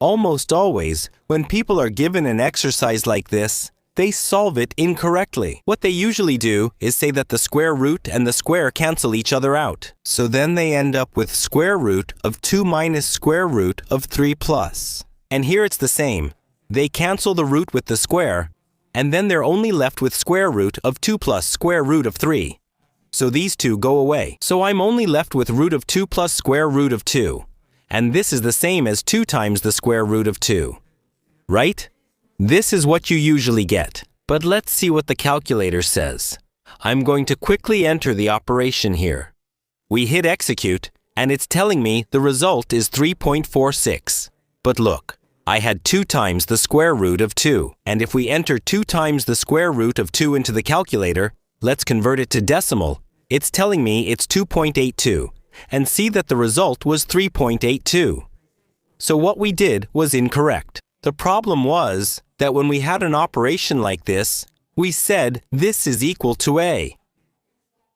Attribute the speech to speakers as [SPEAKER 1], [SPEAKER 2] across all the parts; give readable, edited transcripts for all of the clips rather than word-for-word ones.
[SPEAKER 1] Almost always, when people are given an exercise like this, they solve it incorrectly. What they usually do is say that the square root and the square cancel each other out. So then they end up with square root of 2 minus square root of 3 plus. And here it's the same. They cancel the root with the square, and then they're only left with square root of 2 plus square root of 3. So these two go away. So I'm only left with root of 2 plus square root of 2. And this is the same as 2 times the square root of 2. Right? This is what you usually get. But let's see what the calculator says. I'm going to quickly enter the operation here. We hit execute, and it's telling me the result is 3.46. But look, I had 2 times the square root of 2. And if we enter 2 times the square root of 2 into the calculator, let's convert it to decimal. It's telling me it's 2.82. And see that the result was 3.82. So what we did was incorrect. The problem was that when we had an operation like this, we said this is equal to a.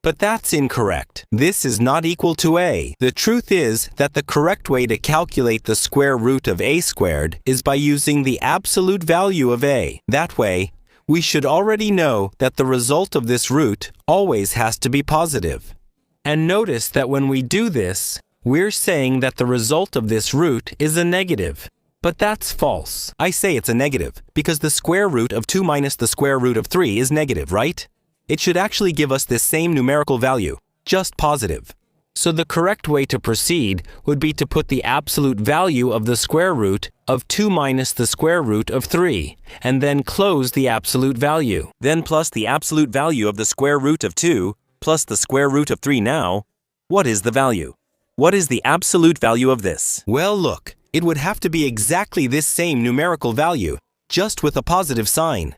[SPEAKER 1] But that's incorrect. This is not equal to a. The truth is that the correct way to calculate the square root of a squared is by using the absolute value of a. That way, we should already know that the result of this root always has to be positive. And notice that when we do this, we're saying that the result of this root is a negative. But that's false. I say it's a negative because the square root of 2 minus the square root of 3 is negative, right? It should actually give us this same numerical value, just positive. So the correct way to proceed would be to put the absolute value of the square root of 2 minus the square root of 3, and then close the absolute value. Then plus the absolute value of the square root of 2 plus the square root of 3 now. What is the value? What is the absolute value of this? Well, look. It would have to be exactly this same numerical value, just with a positive sign.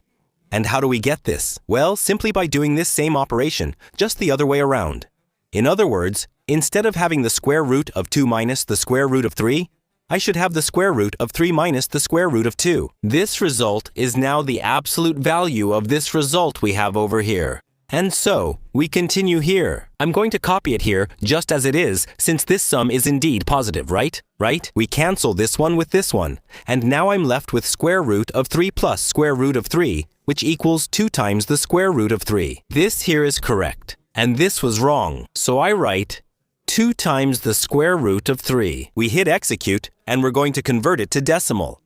[SPEAKER 1] And how do we get this? Well, simply by doing this same operation, just the other way around. In other words, instead of having the square root of 2 minus the square root of 3, I should have the square root of 3 minus the square root of 2. This result is now the absolute value of this result we have over here. And so, we continue here. I'm going to copy it here just as it is, since this sum is indeed positive, right? Right? We cancel this one with this one. And now I'm left with square root of 3 plus square root of 3, which equals 2 times the square root of 3. This here is correct, and this was wrong. So I write 2 times the square root of 3. We hit execute, and we're going to convert it to decimal.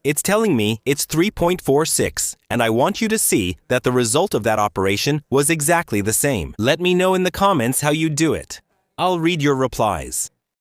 [SPEAKER 1] It's telling me it's 3.46, and I want you to see that the result of that operation was exactly the same. Let me know in the comments how you do it. I'll read your replies.